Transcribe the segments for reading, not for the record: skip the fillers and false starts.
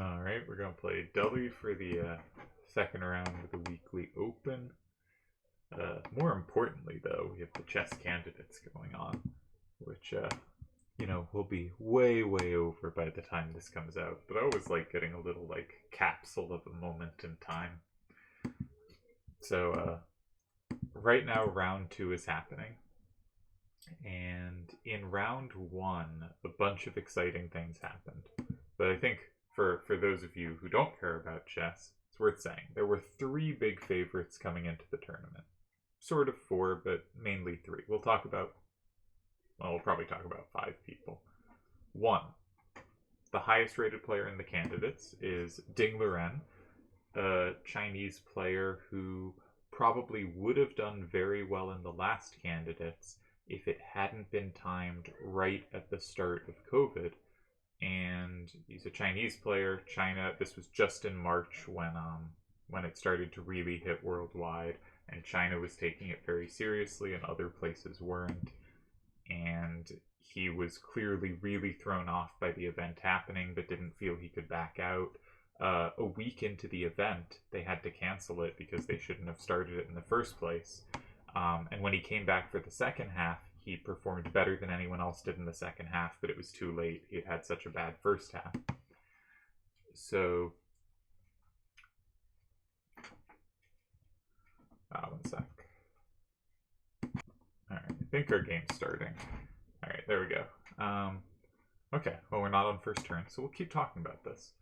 Alright, we're going to play Deli for the second round of the weekly open. More importantly, though, we have the chess candidates going on, which, will be way, way over by the time this comes out. But I always like getting a little, capsule of a moment in time. So, right now, round 2 is happening. And in round 1, a bunch of exciting things happened. But I think for those of you who don't care about chess, it's worth saying there were 3 big favorites coming into the tournament. Sort of 4, but mainly 3. We'll probably talk about 5 people. 1, the highest rated player in the candidates is Delial, a Chinese player who probably would have done very well in the last candidates if it hadn't been timed right at the start of COVID. And he's a Chinese player. China, this was just in March when it started to really hit worldwide, and China was taking it very seriously and other places weren't. And he was clearly really thrown off by the event happening, but didn't feel he could back out. A week into the event, they had to cancel it because they shouldn't have started it in the first place. And when he came back for the second half, he performed better than anyone else did in the second half, but it was too late. He had such a bad first half. So, one sec. Alright, I think our game's starting. Alright, there we go. Okay, well, we're not on first turn, so we'll keep talking about this.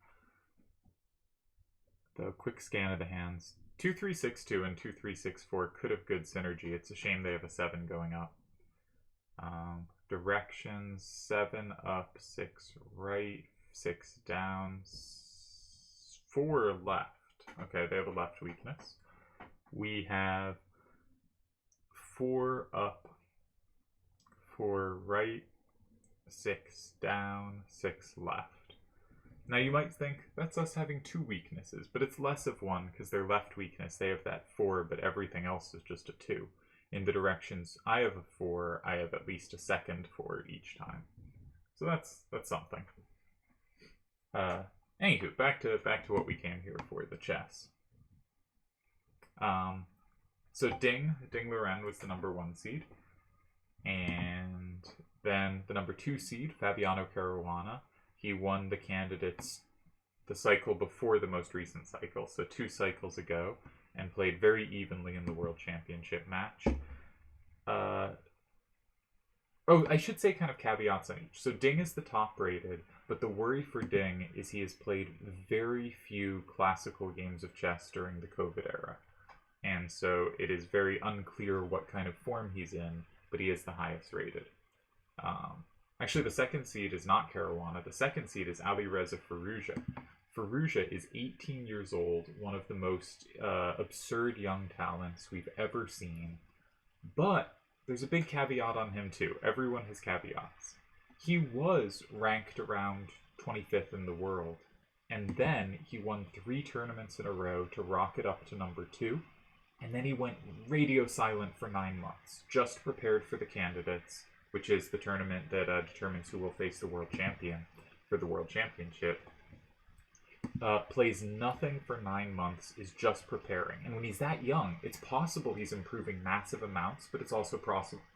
The quick scan of the hands. 2-3-6-2 and 2-3-6-4 could have good synergy. It's a shame they have a 7 going up. Directions: 7 up, 6 right, 6 down, 4 left. Okay, they have a left weakness. We have 4 up, 4 right, 6 down, 6 left. Now you might think that's us having 2 weaknesses, but it's less of one because their left weakness, they have that 4, but everything else is just a 2. In the directions I have a 4, I have at least a second 4 each time. So that's something. Anywho, back to what we came here for, the chess. So Delial was the number 1 seed. And then the number 2 seed, Fabiano Caruana, he won the candidates the cycle before the most recent cycle, so 2 cycles ago, and played very evenly in the World Championship match. I should say kind of caveats on each. So Ding is the top rated, but the worry for Ding is he has played very few classical games of chess during the COVID era. And so it is very unclear what kind of form he's in, but he is the highest rated. Actually, the second seed is not Caruana. The second seed is Alireza Firouzja. Firouzja is 18 years old, one of the most absurd young talents we've ever seen. But there's a big caveat on him too. Everyone has caveats. He was ranked around 25th in the world, and then he won 3 tournaments in a row to rocket up to number 2, and then he went radio silent for 9 months, just prepared for the candidates, which is the tournament that determines who will face the world champion for the World Championship. Plays nothing for 9 months, is just preparing. And when he's that young, it's possible he's improving massive amounts, but it's also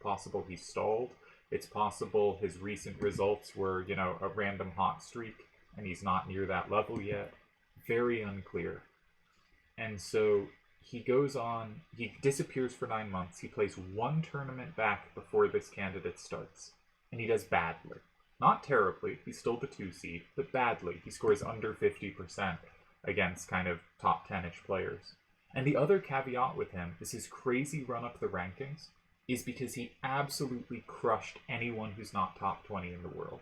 possible he's stalled. It's possible his recent results were, a random hot streak, and he's not near that level yet. Very unclear. And so he goes on, he disappears for 9 months, he plays 1 tournament back before this candidate starts, and he does badly. Not terribly, he's still the 2 seed, but badly. He scores under 50% against kind of top 10-ish players. And the other caveat with him is his crazy run up the rankings is because he absolutely crushed anyone who's not top 20 in the world.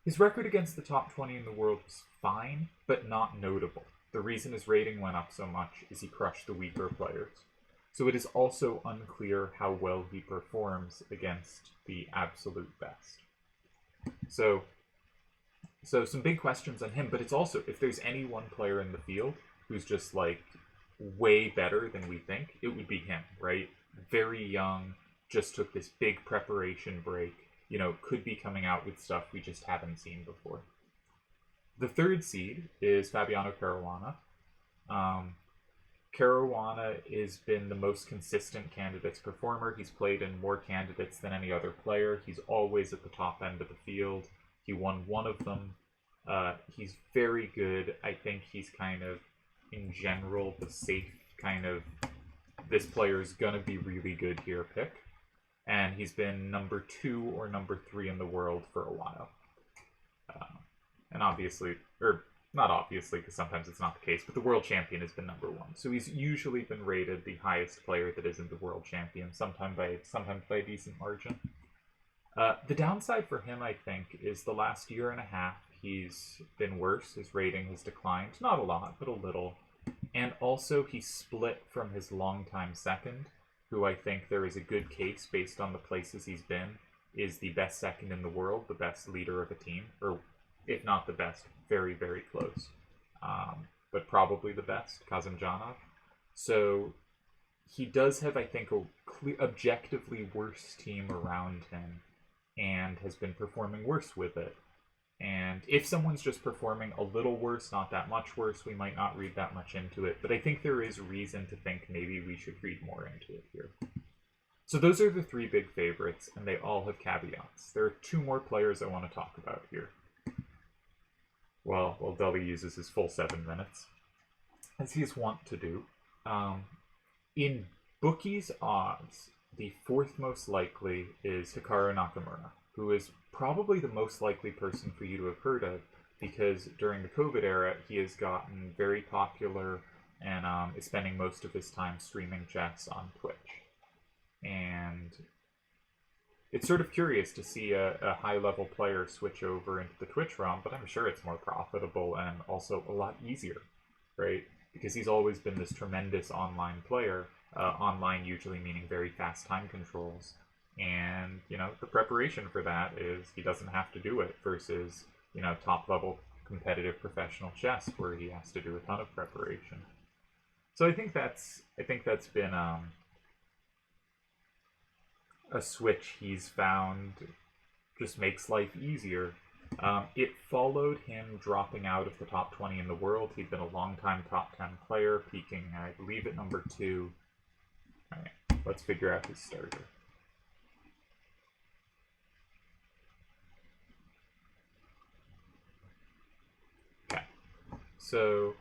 His record against the top 20 in the world was fine, but not notable. The reason his rating went up so much is he crushed the weaker players. So it is also unclear how well he performs against the absolute best. So some big questions on him, but it's also, if there's any one player in the field who's just way better than we think, it would be him, right? Very young, just took this big preparation break, could be coming out with stuff we just haven't seen before. The third seed is Fabiano Caruana. Um, Caruana has been the most consistent candidates performer. He's played in more candidates than any other player. He's always at the top end of the field. He won one of them. He's very good. I think he's kind of, in general, the safe kind of, this player's gonna be really good here pick. And he's been number 2 or number 3 in the world for a while. And obviously, or not obviously, because sometimes it's not the case, but the world champion has been number 1. So he's usually been rated the highest player that isn't the world champion, sometimes by a decent margin. The downside for him, I think, is the last year and a half, he's been worse. His rating has declined. Not a lot, but a little. And also, he split from his longtime second, who I think there is a good case, based on the places he's been, is the best second in the world, the best leader of a team, or if not the best, very, very close. But probably the best, Kazimjanov. So he does have, I think, a objectively worse team around him, and has been performing worse with it. And if someone's just performing a little worse, not that much worse, we might not read that much into it. But I think there is reason to think maybe we should read more into it here. So those are the 3 big favorites, and they all have caveats. There are 2 more players I want to talk about here. Well, Deli uses his full 7 minutes, as he's wont to do. In bookies' odds, the 4th most likely is Hikaru Nakamura, who is probably the most likely person for you to have heard of, because during the COVID era, he has gotten very popular and is spending most of his time streaming chess on Twitch. And it's sort of curious to see a high-level player switch over into the Twitch realm, but I'm sure it's more profitable and also a lot easier, right? Because he's always been this tremendous online player, online usually meaning very fast time controls. And, you know, the preparation for that is he doesn't have to do it versus, you know, top-level competitive professional chess where he has to do a ton of preparation. So I think that's been a switch he's found just makes life easier. It followed him dropping out of the top 20 in the world. He'd been a long-time top 10 player, peaking, I believe, at number 2. All right, let's figure out his starter. Okay, so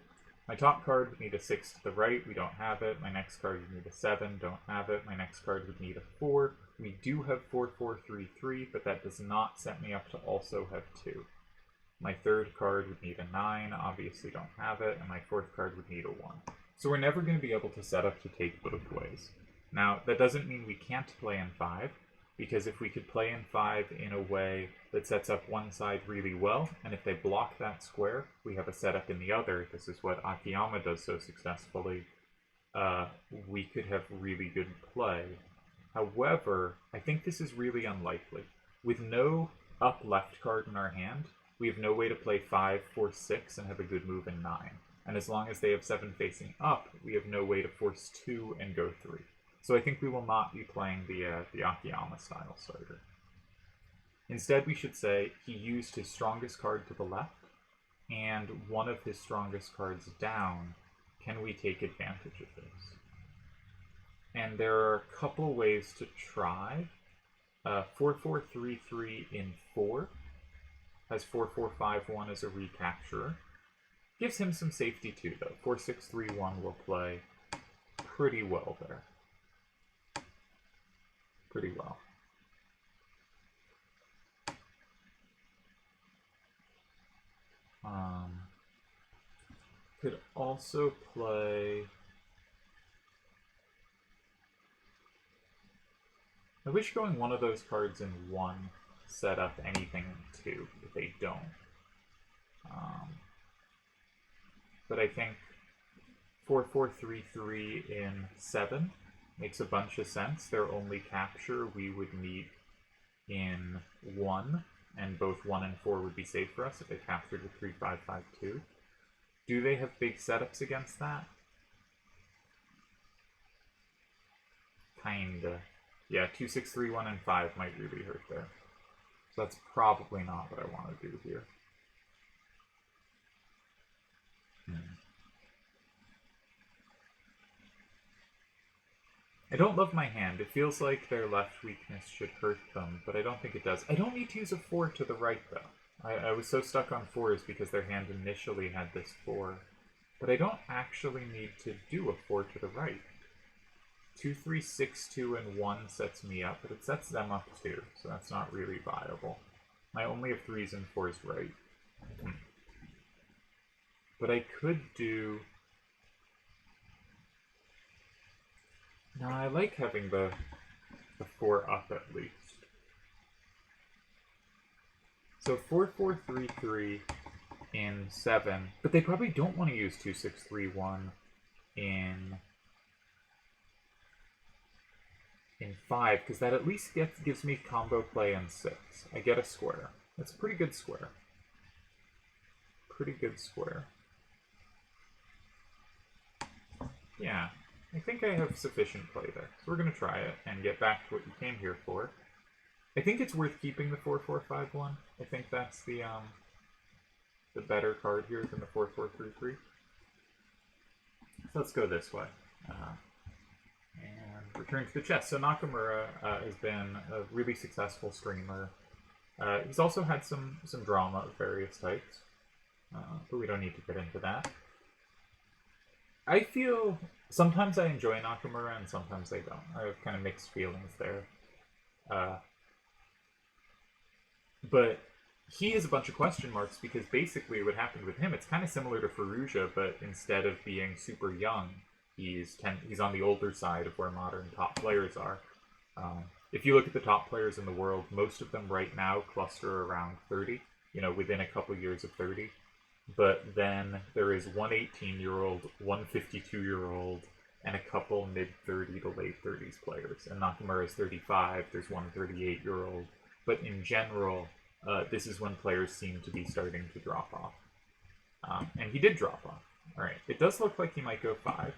my top card would need a 6 to the right. We don't have it. My next card would need a 7. Don't have it. My next card would need a 4. We do have 4, 4, 3, 3, but that does not set me up to also have 2. My third card would need a 9. Obviously don't have it. And my 4th card would need a 1. So we're never going to be able to set up to take both ways. Now, that doesn't mean we can't play in 5, because if we could play in 5 in a way that sets up one side really well, and if they block that square, we have a setup in the other. This is what Akiyama does so successfully. We could have really good play. However, I think this is really unlikely. With no up left card in our hand, we have no way to play 5, 4, 6 and have a good move in 9. And as long as they have 7 facing up, we have no way to force 2 and go 3. So I think we will not be playing the Akiyama style starter. Instead, we should say he used his strongest card to the left and one of his strongest cards down. Can we take advantage of this? And there are a couple ways to try. 4, 4, 3, 3 in 4 has 4, 4, 5, 1 as a recapture. Gives him some safety too, though. 4, 6, 3, 1 will play pretty well there. Pretty well. Could also play... I wish going one of those cards in 1 set up anything in 2, but they don't. But I think 4, 4, 3, 3 in 7 makes a bunch of sense. Their only capture we would need in 1, and both 1 and 4 would be safe for us if they captured with 3, 5, 5, 2. Do they have big setups against that? Kinda. Yeah, 2, 6, 3, 1, and 5 might really hurt there. So that's probably not what I want to do here. don't love my hand. It feels like their left weakness should hurt them, but I don't think it does. I don't need to use a 4 to the right, though. I was so stuck on 4s because their hand initially had this 4. But I don't actually need to do a 4 to the right. 2, 3, 6, 2, and 1 sets me up, but it sets them up too, so that's not really viable. I only have 3s and 4s right. But I could do... No, I like having the 4 up at least. So 4, 4, 3, 3 in 7, but they probably don't want to use 2, 6, 3, 1 in 5, because that at least gives me combo play in 6. I get a square. That's a pretty good square. Pretty good square. Yeah, I think I have sufficient play there. So we're going to try it and get back to what you came here for. I think it's worth keeping the 4-4-5-1. I think that's the better card here than the 4-4-3-3. So let's go this way. And return to the chest. So Nakamura has been a really successful streamer. He's also had some drama of various types, but we don't need to get into that. I feel sometimes I enjoy Nakamura and sometimes I don't. I have kind of mixed feelings there. But he has a bunch of question marks because basically what happened with him, it's kind of similar to Faruja, but instead of being super young, he's on the older side of where modern top players are. If you look at the top players in the world, most of them right now cluster around 30, within a couple years of 30. But then there is one 18-year-old, one 52-year-old, and a couple mid-30 to late 30s players. And Nakamura is 35, there's one 38-year-old. But in general, this is when players seem to be starting to drop off. And he did drop off. Alright, it does look like he might go 5.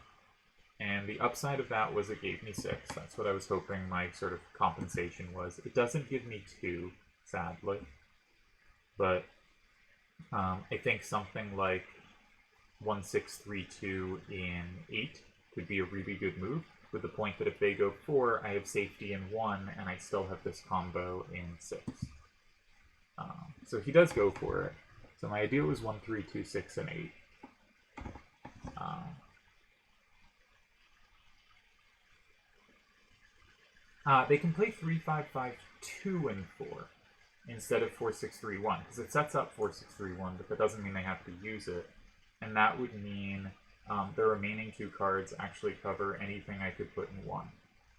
And the upside of that was it gave me 6. That's what I was hoping my sort of compensation was. It doesn't give me 2, sadly. But I think something like 1-6-3-2 in 8 could be a really good move, with the point that if they go 4, I have safety in 1, and I still have this combo in 6. So he does go for it. So my idea was 1-3-2, 6, and 8. They can play 3-5-5-2 and 4 instead of 4-6-3-1, because it sets up 4-6-3-1, but that doesn't mean they have to use it. And that would mean the remaining 2 cards actually cover anything I could put in 1,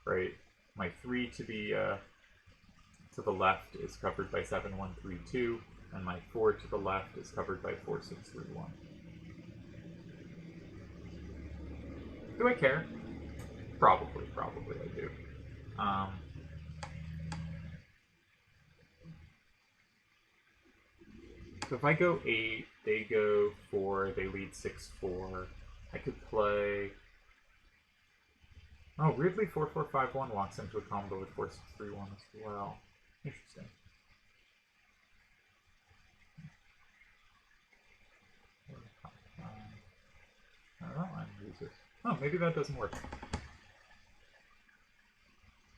right? My 3 to the left is covered by 7-1-3-2, and my 4 to the left is covered by 4-6-3-1. Do I care? Probably I do. So if I go 8, they go 4, they lead 6-4. I could play... Oh, weirdly 4-4-5-1 walks into a combo with 4-6-3-1 as well. Interesting. That line uses. Oh, maybe that doesn't work.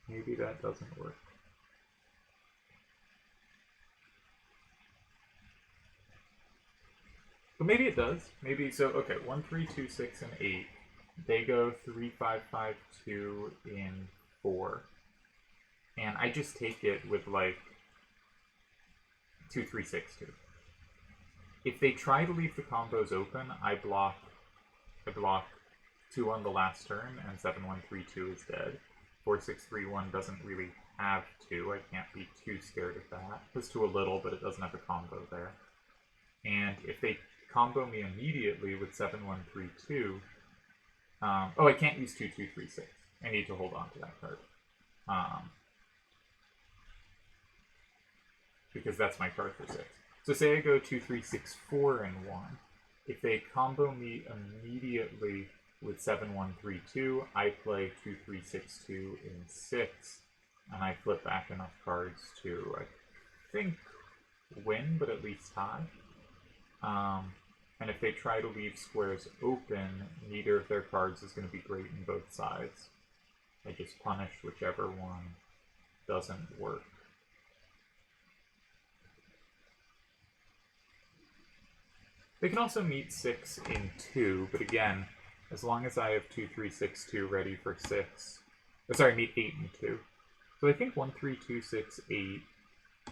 Maybe that doesn't work. But maybe it does. Maybe, so, okay, 1, 3, 2, 6, and 8. They go 3, 5, 5, 2 in 4. And I just take it with, like, 2, 3, 6, 2. If they try to leave the combos open, I block 2 on the last turn, and 7, 1, 3, 2 is dead. 4, 6, 3, 1 doesn't really have 2. I can't be too scared of that. It has 2 a little, but it doesn't have a combo there. And if they combo me immediately with 7-1-3-2. Oh, I can't use 2-2-3-6. I need to hold on to that card. Because that's my card for 6. So say I go 2-3-6-4 and 1. If they combo me immediately with 7-1-3-2, I play 2-3-6-2 in 6, and I flip back enough cards to, I think, win, but at least tie. And if they try to leave squares open, neither of their cards is going to be great in both sides. I just punish whichever one doesn't work. They can also meet 6 in 2, but again, as long as I have 2, 3, 6, 2 ready for 6. Oh, sorry, meet 8 and 2. So I think 1, 3, 2, 6, 8,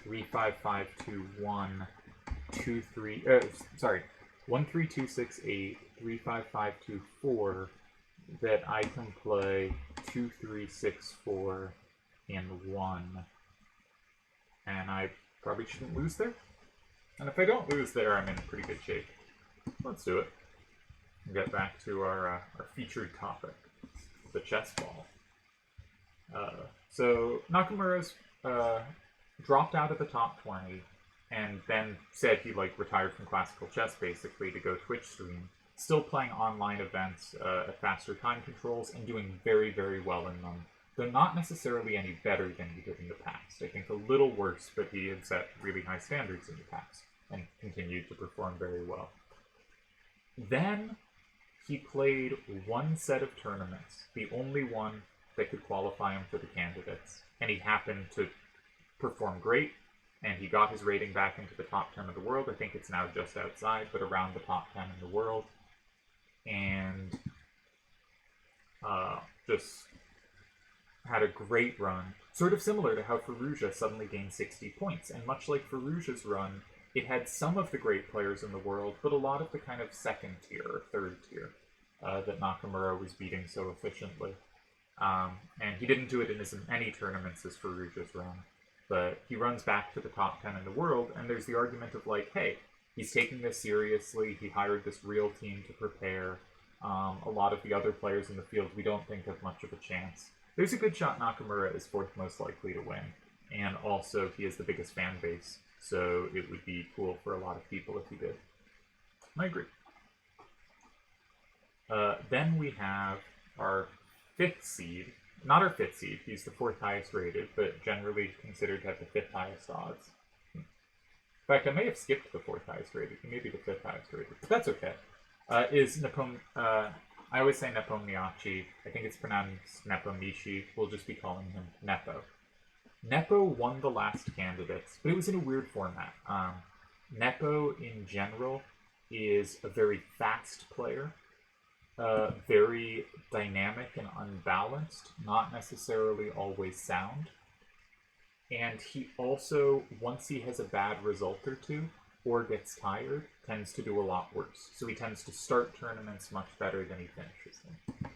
3, 5, 5, 2, 1, 2, 3, sorry, 1, 3, 2, 6, 8, 3, 5, 5, 2, 4, that I can play 2, 3, 6, 4, and 1. And I probably shouldn't lose there. And if I don't lose there, I'm in pretty good shape. Let's do it. Get back to our featured topic, the chess ball. So Nakamura's dropped out of the top 20 and then said he retired from classical chess basically to go Twitch stream. Still playing online events at faster time controls and doing very, very well in them. They're not necessarily any better than he did in the past. I think a little worse, but he had set really high standards in the past and continued to perform very well. Then he played one set of tournaments, the only one that could qualify him for the candidates, and he happened to perform great, and he got his rating back into the top 10 of the world. I think it's now just outside, but around the top 10 in the world. And just had a great run, sort of similar to how Fallujah suddenly gained 60 points. And much like Fallujah's run, it had some of the great players in the world, but a lot of the kind of second tier or third tier that Nakamura was beating so efficiently. And he didn't do it in as many tournaments as Fallujah's run, but he runs back to the top 10 in the world, and there's the argument of hey, he's taking this seriously, he hired this real team to prepare. A lot of the other players in the field we don't think have much of a chance. There's a good shot Nakamura is fourth most likely to win, and also he has the biggest fan base, so it would be cool for a lot of people if he did. I agree. Then we have our 5th seed. Not our 5th seed, he's the 4th highest rated, but generally considered to have the 5th highest odds. In fact, I may have skipped the 4th highest rated. He may be the 5th highest rated, but that's okay. Is Nippon... I always say Nepomniachtchi. I think it's pronounced Nepomniachtchi. We'll just be calling him Nepo. Nepo won the last candidates, but it was in a weird format. Nepo, in general, is a very fast player. Very dynamic and unbalanced, not necessarily always sound. And he also, once he has a bad result or two, or gets tired, tends to do a lot worse. So he tends to start tournaments much better than he finishes them.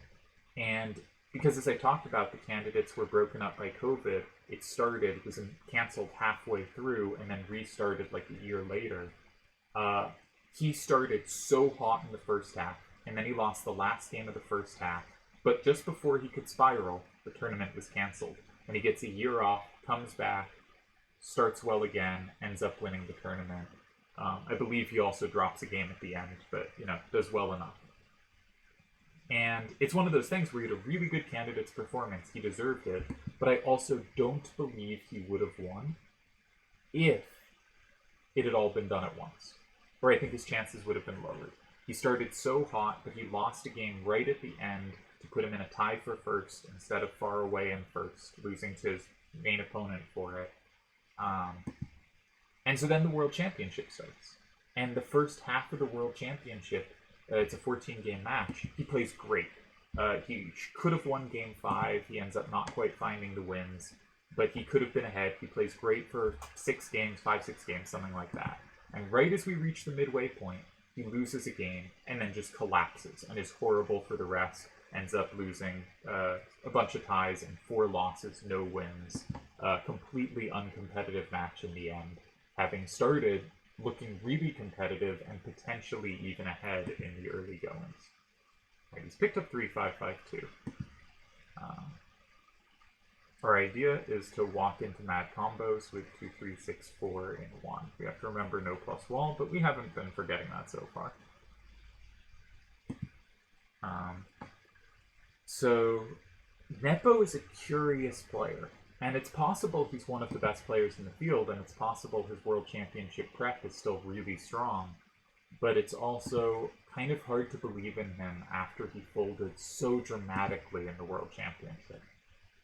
And because, as I talked about, the candidates were broken up by COVID, it was canceled halfway through and then restarted a year later. He started so hot in the first half, and then he lost the last game of the first half. But just before he could spiral, the tournament was canceled. And he gets a year off, comes back, starts well again, ends up winning the tournament. I believe he also drops a game at the end, but, does well enough. And it's one of those things where he had a really good candidate's performance. He deserved it, but I also don't believe he would have won if it had all been done at once. Or I think his chances would have been lowered. He started so hot, but he lost a game right at the end to put him in a tie for first instead of far away in first, losing to his main opponent for it. And so then the World Championship starts. And the first half of the World Championship, it's a 14-game match, he plays great. He could have won Game 5. He ends up not quite finding the wins. But he could have been ahead. He plays great for 6 games, 5-6 games, something like that. And right as we reach the midway point, he loses a game and then just collapses and is horrible for the rest. Ends up losing a bunch of ties and 4 losses, no wins. Completely uncompetitive match in the end, having started looking really competitive and potentially even ahead in the early goings. Right, he's picked up 3-5-5-2. Our idea is to walk into mad combos with 2-3-6-4 in 1. We have to remember no plus wall, but we haven't been forgetting that so far. So Nepo is a curious player, and it's possible he's one of the best players in the field, and it's possible his World Championship prep is still really strong, but it's also kind of hard to believe in him after he folded so dramatically in the World Championship.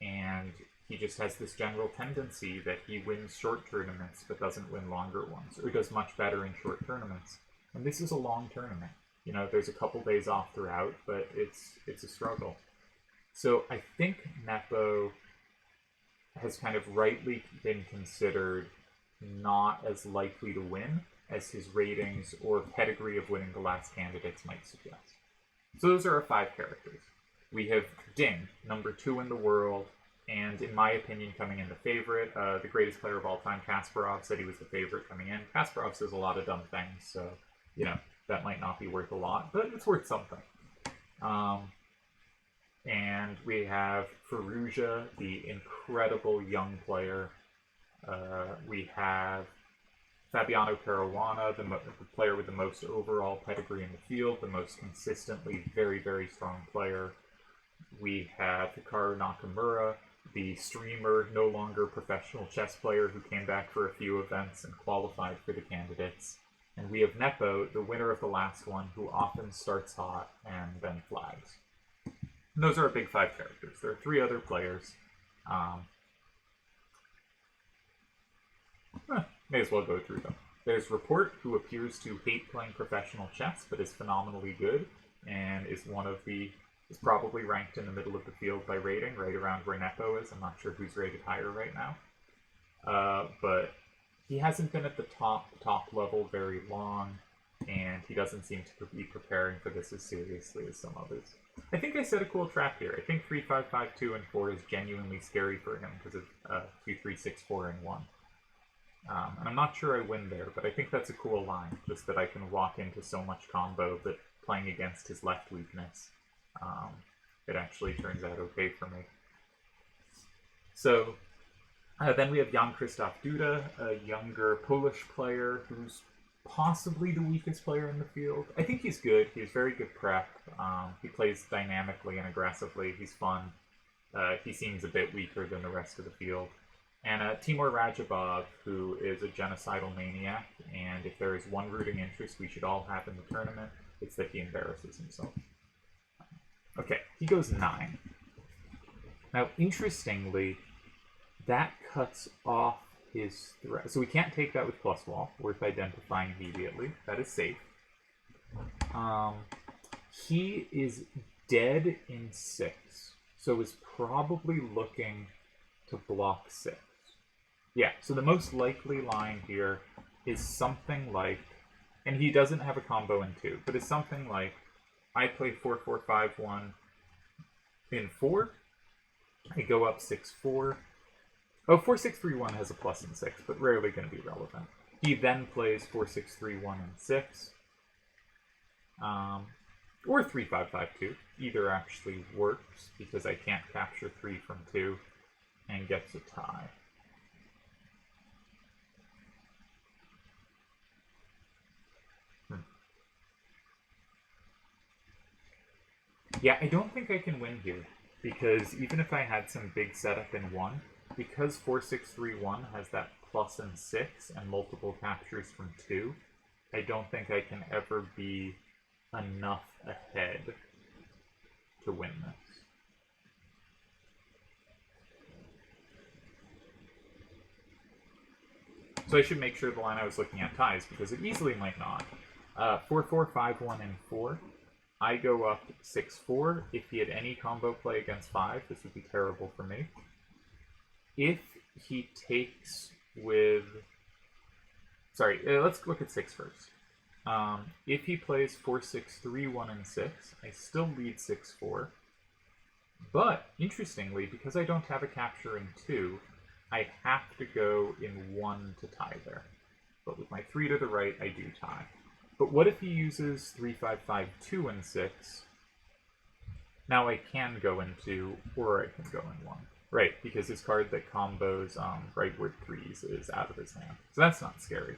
and he just has this general tendency that he wins short tournaments but doesn't win longer ones, or does much better in short tournaments. And this is a long tournament. You know, there's a couple days off throughout, but it's a struggle. So I think Nepo has kind of rightly been considered not as likely to win as his ratings or pedigree of winning the last candidates might suggest. So those are our 5 characters. We have Ding, number 2 in the world, and in my opinion, coming in the favorite. The greatest player of all time, Kasparov, said he was the favorite coming in. Kasparov says a lot of dumb things, so, you know, that might not be worth a lot, but it's worth something. And we have Firouzja, the incredible young player. We have Fabiano Caruana, the player with the most overall pedigree in the field, the most consistently very, very strong player. We have Hikaru Nakamura, the streamer, no longer professional chess player who came back for a few events and qualified for the candidates. And we have Nepo, the winner of the last one, who often starts hot and then flags. And those are our big 5 characters. There are 3 other players. May as well go through them. There's Report, who appears to hate playing professional chess, but is phenomenally good, and is probably ranked in the middle of the field by rating, right around where Nepo is. I'm not sure who's rated higher right now. But he hasn't been at the top level very long, and he doesn't seem to be preparing for this as seriously as some others. I think I set a cool trap here. I think 3, 5, 5, 2, and 4 is genuinely scary for him because of 2, 3, 6, 4, and 1. And I'm not sure I win there, but I think that's a cool line, just that I can walk into so much combo that playing against his left weakness, it actually turns out okay for me. So then we have Jan-Krzysztof Duda, a younger Polish player who's possibly the weakest player in the field. I think he's good. He has very good prep. He plays dynamically and aggressively. He's fun. He seems a bit weaker than the rest of the field. And Timur Radjabov, who is a genocidal maniac, and if there is one rooting interest we should all have in the tournament, it's that he embarrasses himself. Okay, he goes 9. Now, interestingly, that cuts off his threat. So we can't take that with plus wall, worth identifying immediately. That is safe. He is dead in 6, so is probably looking to block 6. Yeah, so the most likely line here is something like, and he doesn't have a combo in 2, but it's something like, I play 4, 4, 5, 1 in 4, I go up 6, 4. Oh, 4, 6, 3, 1 has a plus in 6, but rarely going to be relevant. He then plays 4, 6, 3, 1 in 6. Or 3, 5, 5, 2. Either actually works, because I can't capture 3 from 2, and gets a tie. Yeah, I don't think I can win here, because even if I had some big setup in 1, because 4, 6, 3, 1 has that plus in 6 and multiple captures from 2, I don't think I can ever be enough ahead to win this. So I should make sure the line I was looking at ties, because it easily might not. 4, 4, 5, 1, and 4. I go up 6, 4. If he had any combo play against 5, this would be terrible for me. If he takes with... Sorry, let's look at 6 first. If he plays 4, 6, 3, 1, and 6, I still lead 6, 4. But, interestingly, because I don't have a capture in 2, I have to go in 1 to tie there. But with my 3 to the right, I do tie. But what if he uses 3, 5, 5, 2, and 6? Now I can go in 2, or I can go in 1. Right, because his card that combos rightward 3s is out of his hand. So that's not scary.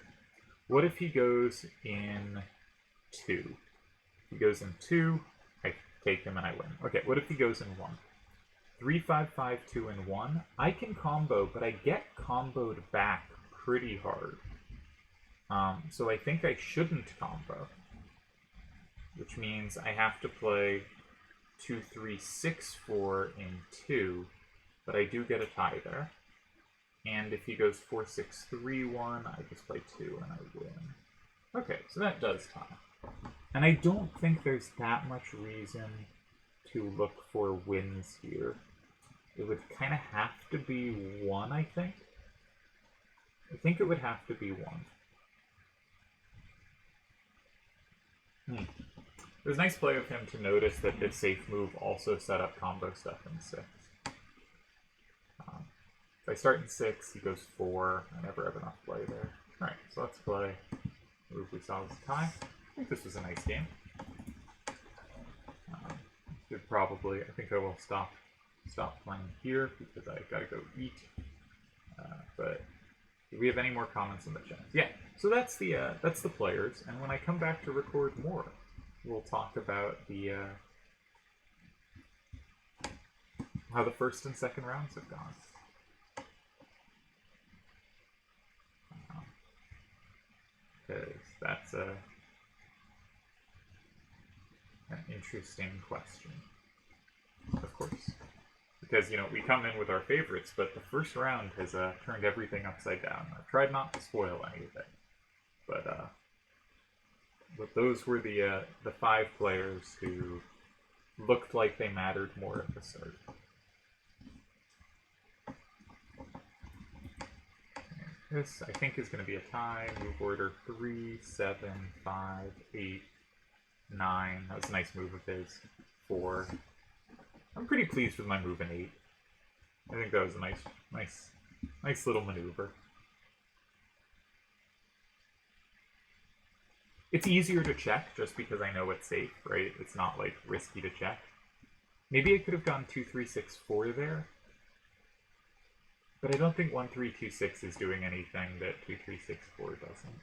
What if he goes in 2? If he goes in 2, I take him and I win. Okay, what if he goes in 1? 3, 5, 5, 2, and 1. I can combo, but I get comboed back pretty hard. So I think I shouldn't combo. Which means I have to play 2, 3, 6, 4 in 2 but I do get a tie there. And if he goes 4-6-3-1, I just play 2 and I win. Okay, so that does tie. And I don't think there's that much reason to look for wins here. It would kind of have to be 1, I think. I think it would have to be 1. It was a nice play of him to notice that this safe move also set up combo stuff in 6. If I start in 6, he goes 4. I never have enough play there. Alright, so let's play. Move we saw was a tie. I think this was a nice game. I think I will stop playing here because I gotta go eat. But do we have any more comments in the chat? Yeah. So that's the players, and when I come back to record more, we'll talk about the how the first and second rounds have gone. Because that's an interesting question, of course. Because, you know, we come in with our favorites, but the first round has turned everything upside down. I've tried not to spoil anything, but those were the 5 players who looked like they mattered more at the start. This, I think, is going to be a tie. Move order 3, 7, 5, 8, 9. That was a nice move of his. 4. I'm pretty pleased with my move in 8. I think that was a nice little maneuver. It's easier to check just because I know it's safe, right? It's not like risky to check. Maybe I could have gone 2, 3, 6, 4 there. But I don't think 1, 3, 2, 6 is doing anything that 2, 3, 6, 4 doesn't.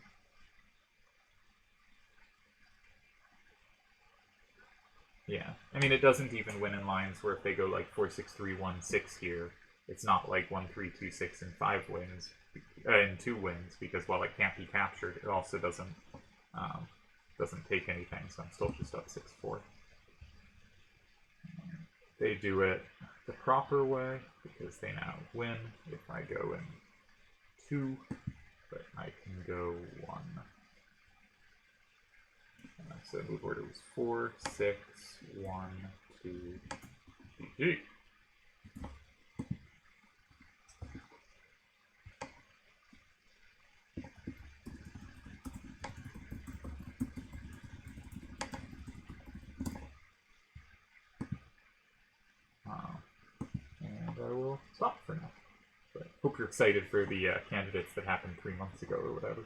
Yeah, I mean, it doesn't even win in lines where if they go like 4, 6, 3, 1, 6 here, it's not like 1, 3, 2, 6, and 5 wins, and 2 wins, because while it can't be captured, it also doesn't take anything, so I'm still just up 6, 4. They do it the proper way, because they now win if I go in 2, but I can go 1. So move order was 4, 6, 1, 2, GG. And I will stop for now. But hope you're excited for the candidates that happened 3 months ago or whatever.